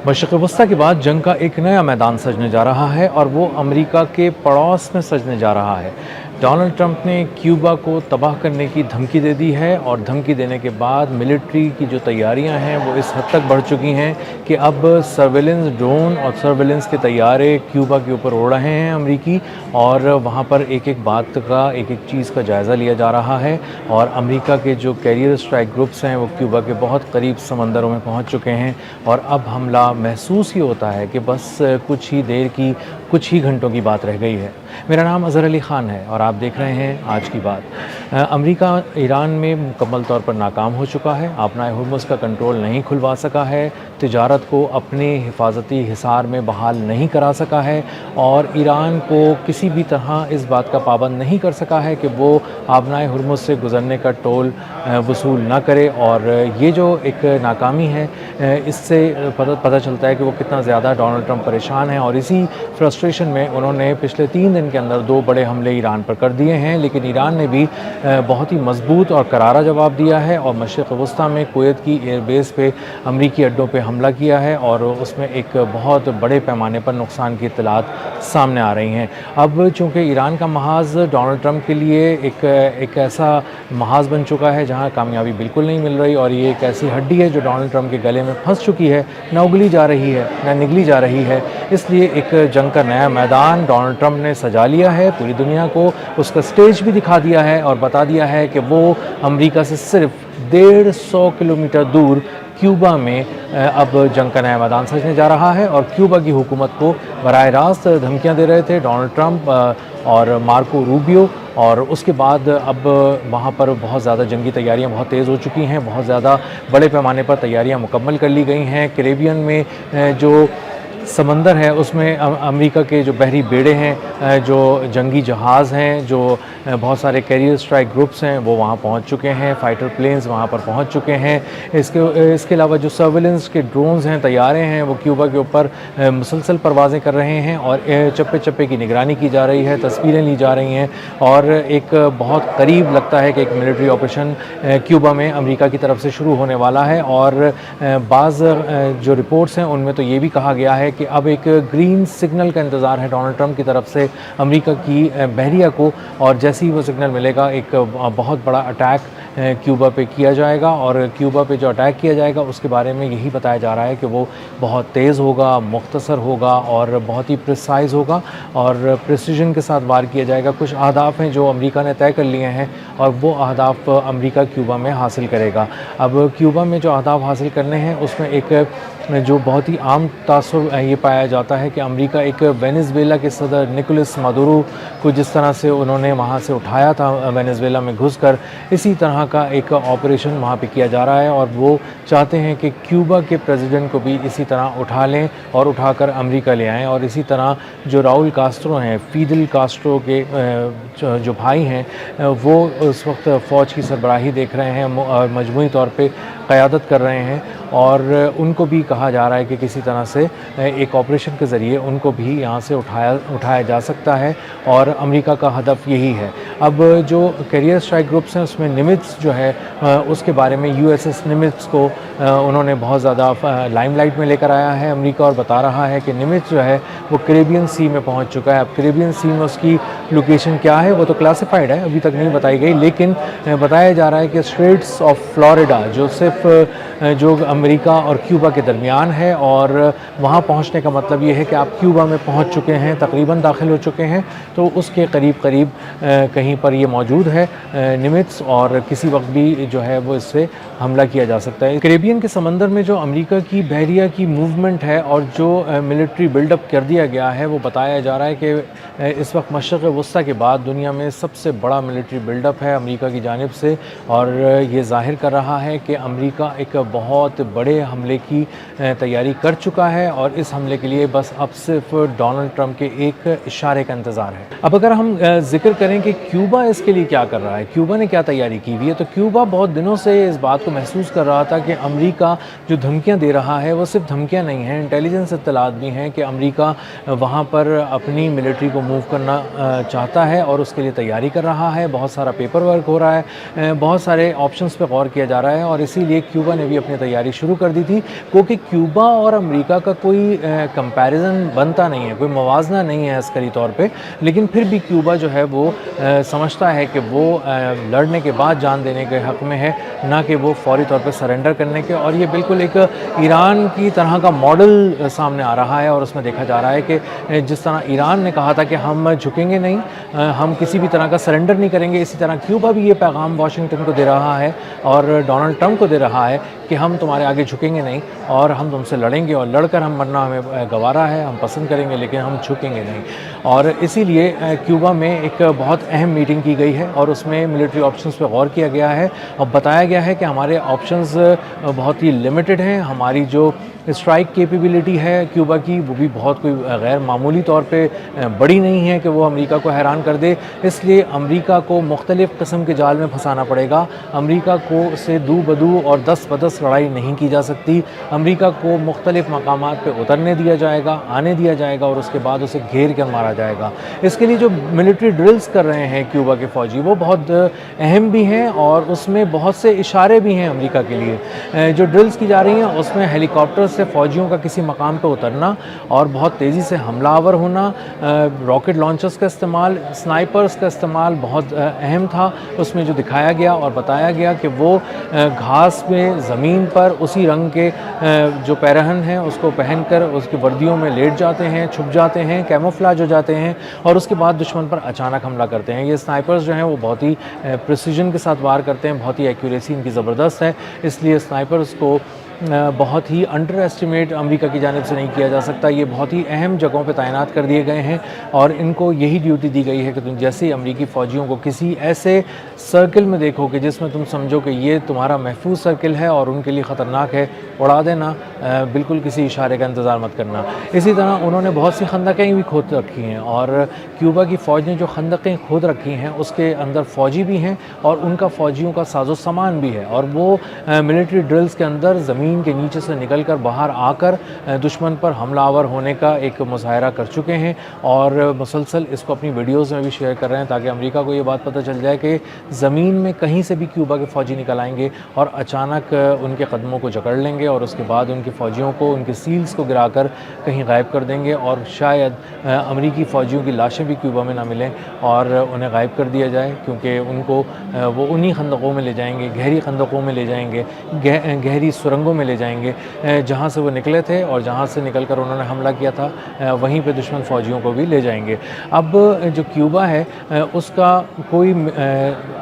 مشرق وسطیٰ کے بعد جنگ کا ایک نیا میدان سجنے جا رہا ہے اور وہ امریکہ کے پڑوس میں سجنے جا رہا ہے۔ ڈونلڈ ٹرمپ نے کیوبا کو تباہ کرنے کی دھمکی دے دی ہے اور دھمکی دینے کے بعد ملٹری کی جو تیاریاں ہیں وہ اس حد تک بڑھ چکی ہیں کہ اب سرویلنس ڈرون اور سرویلنس کے طیارے کیوبا کے اوپر اڑ رہے ہیں امریکی، اور وہاں پر ایک ایک بات کا ایک ایک چیز کا جائزہ لیا جا رہا ہے۔ اور امریکہ کے جو کیریئر اسٹرائک گروپس ہیں وہ کیوبا کے بہت قریب سمندروں میں پہنچ چکے ہیں، اور اب حملہ محسوس ہی ہوتا ہے کہ بس کچھ ہی گھنٹوں کی بات رہ گئی ہے۔ میرا نام اظہر علی خان ہے اور آپ دیکھ رہے ہیں آج کی بات۔ امریکہ ایران میں مکمل طور پر ناکام ہو چکا ہے، آبنائے ہرمز کا کنٹرول نہیں کھلوا سکا ہے، تجارت کو اپنے حفاظتی حصار میں بحال نہیں کرا سکا ہے، اور ایران کو کسی بھی طرح اس بات کا پابند نہیں کر سکا ہے کہ وہ آبنائے ہرمز سے گزرنے کا ٹول وصول نہ کرے۔ اور یہ جو ایک ناکامی ہے اس سے پتہ چلتا ہے کہ وہ کتنا زیادہ ڈونلڈ ٹرمپ پریشان ہیں، اور اسی فرسٹریشن میں انہوں نے پچھلے 3 دن کے اندر 2 بڑے حملے ایران پر کر دیے ہیں، لیکن ایران نے بھی بہت ہی مضبوط اور کرارا جواب دیا ہے، اور مشرق وسطیٰ میں کویت کی ایئر بیس پہ امریکی اڈوں پہ حملہ کیا ہے، اور اس میں ایک بہت بڑے پیمانے پر نقصان کی اطلاعات سامنے آ رہی ہیں۔ اب چونکہ ایران کا محاذ ڈونلڈ ٹرمپ کے لیے ایک ایسا محاذ بن چکا ہے جہاں کامیابی بالکل نہیں مل رہی، اور یہ ایک ایسی ہڈی ہے جو ڈونلڈ ٹرمپ کے گلے میں پھنس چکی ہے، نہ اگلی جا رہی ہے نہ نگلی جا رہی ہے۔ اس لیے ایک جنگ کا نیا میدان ڈونلڈ ٹرمپ نے سجا لیا ہے، پوری دنیا کو اس کا سٹیج بھی دکھا دیا ہے اور بتا دیا ہے کہ وہ امریکہ سے صرف 150 کلومیٹر دور کیوبا میں اب جنگ کا نیا میدان سجنے جا رہا ہے، اور کیوبا کی حکومت کو براہ راست دھمکیاں دے رہے تھے ڈونلڈ ٹرمپ اور مارکو روبیو، اور اس کے بعد اب وہاں پر بہت زیادہ جنگی تیاریاں بہت تیز ہو چکی ہیں، بہت زیادہ بڑے پیمانے پر تیاریاں مکمل کر لی گئی ہیں۔ کیریبین میں جو سمندر ہے اس میں امریکہ کے جو بحری بیڑے ہیں، جو جنگی جہاز ہیں، جو بہت سارے کیریئر اسٹرائک گروپس ہیں وہ وہاں پہنچ چکے ہیں، فائٹر پلینز وہاں پر پہنچ چکے ہیں۔ اس کے علاوہ جو سرویلنس کے ڈرونز ہیں، طیارے ہیں، وہ کیوبا کے اوپر مسلسل پروازیں کر رہے ہیں، اور چپے چپے کی نگرانی کی جا رہی ہے، تصویریں لی جا رہی ہیں، اور ایک بہت قریب لگتا ہے کہ ایک ملٹری آپریشن کیوبا میں امریکہ کی طرف سے شروع ہونے والا ہے۔ اور بعض جو رپورٹس ہیں ان میں تو یہ بھی کہا گیا ہے کہ اب ایک گرین سگنل کا انتظار ہے ڈونلڈ ٹرمپ کی طرف سے امریکہ کی بحریہ کو، اور جیسے ہی وہ سگنل ملے گا ایک بہت بڑا اٹیک کیوبا پہ کیا جائے گا، اور کیوبا پہ جو اٹیک کیا جائے گا اس کے بارے میں یہی بتایا جا رہا ہے کہ وہ بہت تیز ہوگا، مختصر ہوگا، اور بہت ہی پریسائز ہوگا، اور پریسیجن کے ساتھ وار کیا جائے گا۔ کچھ اہداف ہیں جو امریکہ نے طے کر لیے ہیں، اور وہ اہداف امریکہ کیوبا میں حاصل کرے گا۔ اب کیوبا میں جو اہداف حاصل کرنے ہیں اس میں ایک جو بہت ہی عام تاثر یہ پایا جاتا ہے کہ امریکہ ایک وینیزویلا کے صدر نکولس مادورو کو جس طرح سے انہوں نے وہاں سے اٹھایا تھا وینیزویلا میں گھس کر، اسی طرح کا ایک آپریشن وہاں پہ کیا جا رہا ہے، اور وہ چاہتے ہیں کہ کیوبا کے پریزیڈنٹ کو بھی اسی طرح اٹھا لیں اور اٹھا کر امریکہ لے آئیں، اور اسی طرح جو راؤل کاسٹرو ہیں، فیڈل کاسٹرو کے جو بھائی ہیں، وہ اس وقت فوج کی سربراہی دیکھ رہے ہیں اور مجموعی طور پہ قیادت کر رہے ہیں، اور ان کو بھی کہا جا رہا ہے کہ کسی طرح سے ایک آپریشن کے ذریعے ان کو بھی یہاں سے اٹھایا جا سکتا ہے، اور امریکہ کا ہدف یہی ہے۔ اب جو کیریئر اسٹرائک گروپس ہیں اس میں نمٹس جو ہے اس کے بارے میں یو ایس ایس نمٹس کو انہوں نے بہت زیادہ لائم لائٹ میں لے کر آیا ہے امریکہ، اور بتا رہا ہے کہ نمٹس جو ہے وہ کیریبین سی میں پہنچ چکا ہے۔ اب کیریبین سی میں اس کی لوکیشن کیا ہے وہ تو کلاسیفائڈ ہے، ابھی تک نہیں بتائی گئی، لیکن بتایا جا رہا ہے کہ اسٹریٹس آف فلوریڈا جو صرف جو امریکہ اور کیوبا کے درمیان ہے، اور وہاں پہنچنے کا مطلب یہ ہے کہ آپ کیوبا میں پہنچ چکے ہیں، تقریباً داخل ہو چکے ہیں، تو اس کے قریب کہیں پر یہ موجود ہے نمٹس، اور کسی وقت بھی جو ہے وہ اس سے حملہ کیا جا سکتا ہے۔ کیریبین کے سمندر میں جو امریکہ کی بحریہ کی موومنٹ ہے اور جو ملٹری بلڈ اپ کر دیا گیا ہے، وہ بتایا جا رہا ہے کہ اس وقت مشرق وسطیٰ کے بعد دنیا میں سب سے بڑا ملٹری بلڈ اپ ہے امریکہ کی جانب سے، اور یہ ظاہر کر رہا ہے کہ امریکہ ایک بہت بڑے حملے کی تیاری کر چکا ہے، اور اس حملے کے لیے بس اب صرف ڈونلڈ ٹرمپ کے ایک اشارے کا انتظار ہے۔ اب اگر ہم ذکر کریں کہ کیوبا اس کے لیے کیا کر رہا ہے، کیوبا نے کیا تیاری کی ہوئی ہے، تو کیوبا بہت دنوں سے اس بات کو محسوس کر رہا تھا کہ امریکہ جو دھمکیاں دے رہا ہے وہ صرف دھمکیاں نہیں ہیں، انٹیلیجنس اطلاعات بھی ہیں کہ امریکہ وہاں پر اپنی ملٹری کو موو کرنا चाहता है और उसके लिए तैयारी कर रहा है, बहुत सारा पेपर वर्क हो रहा है, बहुत सारे ऑप्शंस पे गौर किया जा रहा है और इसीलिए क्यूबा ने भी अपनी तैयारी शुरू कर दी थी, क्योंकि क्यूबा और अमेरिका का कोई कंपैरिजन बनता नहीं है, कोई मवाजना नहीं है अस्करी तौर पे, लेकिन फिर भी क्यूबा जो है वो समझता है कि वो लड़ने के बाद जान देने के हक़ में है, ना कि वो फौरी तौर पे सरेंडर करने के। और ये बिल्कुल एक ईरान की तरह का मॉडल सामने आ रहा है और उसमें देखा जा रहा है कि जिस तरह ईरान ने कहा था कि हम झुकेंगे नहीं, हम किसी भी तरह का सरेंडर नहीं करेंगे, इसी तरह क्यूबा भी ये पैगाम वाशिंगटन को दे रहा है और डोनाल्ड ट्रंप को दे रहा है कि हम तुम्हारे आगे झुकेंगे नहीं और हम तुमसे लड़ेंगे और लड़कर हम मरना हमें गवारा है, हम पसंद करेंगे लेकिन हम झुकेंगे नहीं। और इसीलिए क्यूबा में एक बहुत अहम मीटिंग की गई है और उसमें मिलिट्री ऑप्शंस पे गौर किया गया है और बताया गया है कि हमारे ऑप्शंस बहुत ही लिमिटेड हैं, हमारी जो स्ट्राइक कैपेबिलिटी है क्यूबा की वो भी बहुत कोई गैर मामूली तौर पे बड़ी नहीं है कि वो अमेरिका को हैरान कर दे, इसलिए अमेरिका को मुख्तलिफ़ किस्म के जाल में फंसाना पड़ेगा। अमेरिका को से दू बदू और 10 बदस लड़ाई नहीं की जा सकती, अमेरिका को मुख्तलिफ़ मकामात पे उतरने दिया जाएगा, आने दिया जाएगा और उसके बाद उसे घेर कर मारा जाएगा। इसके लिए जो मिलिट्री ड्रिल्स कर रहे हैं क्यूबा के फ़ौजी वो बहुत अहम भी हैं और उसमें बहुत से इशारे भी हैं अमेरिका के लिए। जो ड्रिल्स की जा रही हैं उसमें हेलीकॉप्टर से फ़ौजियों का किसी मकाम पे उतरना और बहुत तेज़ी से हमलावर होना, रॉकेट लॉन्चर्स का इस्तेमाल, स्नाइपर्स का इस्तेमाल बहुत अहम था उसमें जो दिखाया गया और बताया गया कि वो घास में ज़मीन पर उसी रंग के जो पैरहन हैं उसको पहनकर उसकी वर्दियों में लेट जाते हैं, छुप जाते हैं, कैमोफ्लेज हो जाते हैं और उसके बाद दुश्मन पर अचानक हमला करते हैं। ये स्नाइपर्स जो हैं वो बहुत ही प्रिसीजन के साथ वार करते हैं, बहुत ही एक्यूरेसी इनकी ज़बरदस्त है, इसलिए स्नाइपर्स को बहुत ही अंडर एस्टिमेट अमेरिका की जानिब से नहीं किया जा सकता। ये बहुत ही अहम जगहों पे तैनात कर दिए गए हैं और इनको यही ड्यूटी दी गई है कि तुम जैसे ही अमेरिकी फ़ौजियों को किसी ऐसे सर्किल में देखो कि जिसमें तुम समझो कि ये तुम्हारा महफूज सर्किल है और उनके लिए ख़तरनाक है, उड़ा देना, बिल्कुल किसी इशारे का इंतज़ार मत करना। इसी तरह उन्होंने बहुत सी खंदकें भी खोद रखी हैं और क्यूबा की फ़ौज ने जो खंदकें खोद रखी हैं उसके अंदर फ़ौजी भी हैं और उनका फ़ौजियों का साजो सामान भी है और वो मिलिट्री ड्रिल्स के अंदर ज़मीन के नीचे से निकलकर बाहर आकर दुश्मन पर हमलावर होने का एक मुजाहरा कर चुके हैं और मुसलसल इसको अपनी वीडियोस में भी शेयर कर रहे हैं ताकि अमेरिका को ये बात पता चल जाए कि ज़मीन में कहीं से भी क्यूबा के फ़ौजी निकल आएंगे और अचानक उनके कदमों को जकड़ लेंगे और उसके बाद उनके फ़ौजियों को, उनके सील्स को गिराकर कहीं गायब कर देंगे और शायद अमेरिकी फ़ौजियों की लाशें भी क्यूबा में ना मिलें और उन्हें गायब कर दिया जाए, क्योंकि उनको वो उन्हीं खंदकों में ले जाएंगे, गहरी खंदकों में ले जाएंगे, गहरी सुरंगों में ले जाएंगे जहाँ से वो निकले थे और जहाँ से निकलकर उन्होंने हमला किया था वहीं पे दुश्मन फ़ौजियों को भी ले जाएंगे। अब जो क्यूबा है उसका कोई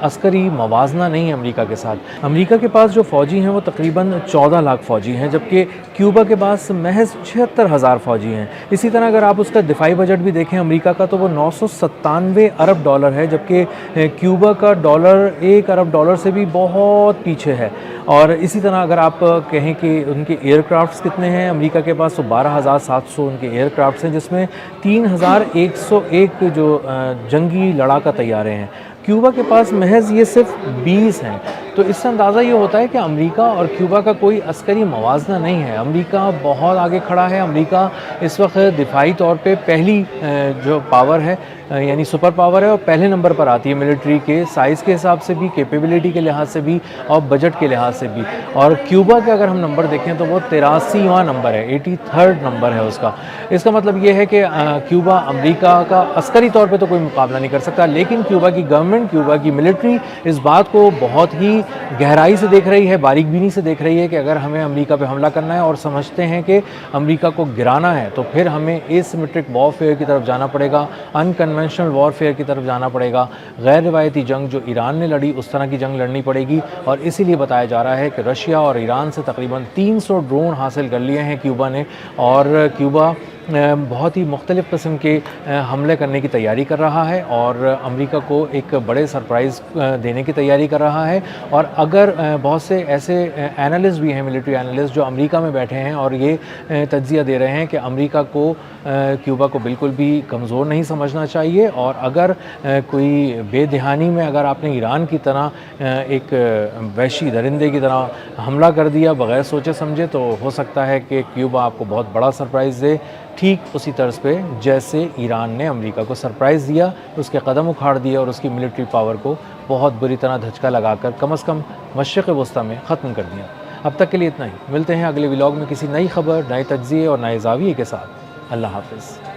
अस्करी मवाजना नहीं है अमेरिका के साथ। अमेरिका के पास जो फ़ौजी हैं वो तकरीबन 14 लाख फ़ौजी हैं, जबकि क्यूबा के पास महज 76,000 फ़ौजी हैं। इसी तरह अगर आप उसका दिफाई बजट भी देखें अमेरिका का तो वो 997 अरब डॉलर है, जबकि क्यूबा का डॉलर 1 अरब डॉलर से भी बहुत पीछे है। और इसी तरह अगर आप कहें कि उनके एयरक्राफ्ट्स कितने हैं अमेरिका के पास, तो 12,700 उनके एयरक्राफ्ट्स हैं, जिसमें 3,101 जो जंगी लड़ाका तैयारे हैं। क्यूबा के पास महज ये सिर्फ 20 हैं। तो इससे अंदाज़ा ये होता है कि अमेरिका और क्यूबा का कोई अस्करी मवाजना नहीं है। अमेरिका बहुत आगे खड़ा है। अमेरिका इस वक्त दिफाई तौर पे पहली जो पावर है यानी सुपर पावर है और पहले नंबर पर आती है मिलिट्री के साइज़ के हिसाब से भी, कैपेबिलिटी के लिहाज से भी और बजट के लिहाज से भी। और क्यूबा के अगर हम नंबर देखें तो वो 83वां नंबर है, 83rd नंबर है उसका। इसका मतलब ये है कि क्यूबा अमेरिका का अस्करी तौर पे तो कोई मुकाबला नहीं कर सकता, लेकिन क्यूबा की गवर्नमेंट, क्यूबा की मिलिट्री इस बात को बहुत ही गहराई से देख रही है, बारीक बीनी से देख रही है कि अगर हमें अमेरिका पे हमला करना है और समझते हैं कि अमेरिका को गिराना है तो फिर हमें एसिमेट्रिक वॉरफेयर की तरफ जाना पड़ेगा, अनकन्वेंशनल वॉरफेयर की तरफ जाना पड़ेगा। गैर रिवायती जंग जो ईरान ने लड़ी उस तरह की जंग लड़नी पड़ेगी। और इसीलिए बताया जा रहा है कि रशिया और ईरान से तकरीबन 300 ड्रोन हासिल कर लिए हैं क्यूबा ने और क्यूबा बहुत ही मुख्तलिफ़ किस्म के हमले करने की तैयारी कर रहा है और अमेरिका को एक बड़े सरप्राइज़ देने की तैयारी कर रहा है। और अगर बहुत से ऐसे एनालिस्ट भी हैं, मिलिट्री एनालिस्ट, जो अमेरिका में बैठे हैं और ये तज्ज़िया दे रहे हैं कि अमेरिका को क्यूबा को बिल्कुल भी कमज़ोर नहीं समझना चाहिए और अगर कोई बेदहानी में अगर आपने ईरान की तरह एक वहशी दरिंदे की तरह हमला कर दिया बग़ैर सोचे समझे तो हो सकता है कि क्यूबा आपको बहुत बड़ा सरप्राइज़ दे। ٹھیک اسی طرز پہ جیسے ایران نے امریکہ کو سرپرائز دیا، اس کے قدم اکھاڑ دیے اور اس کی ملٹری پاور کو بہت بری طرح دھچکا لگا کر کم از کم مشرق وسطیٰ میں ختم کر دیا۔ اب تک کے لیے اتنا ہی، ملتے ہیں اگلے ولاگ میں کسی نئی خبر، نئے تجزیے اور نئے زاویے کے ساتھ۔ اللہ حافظ۔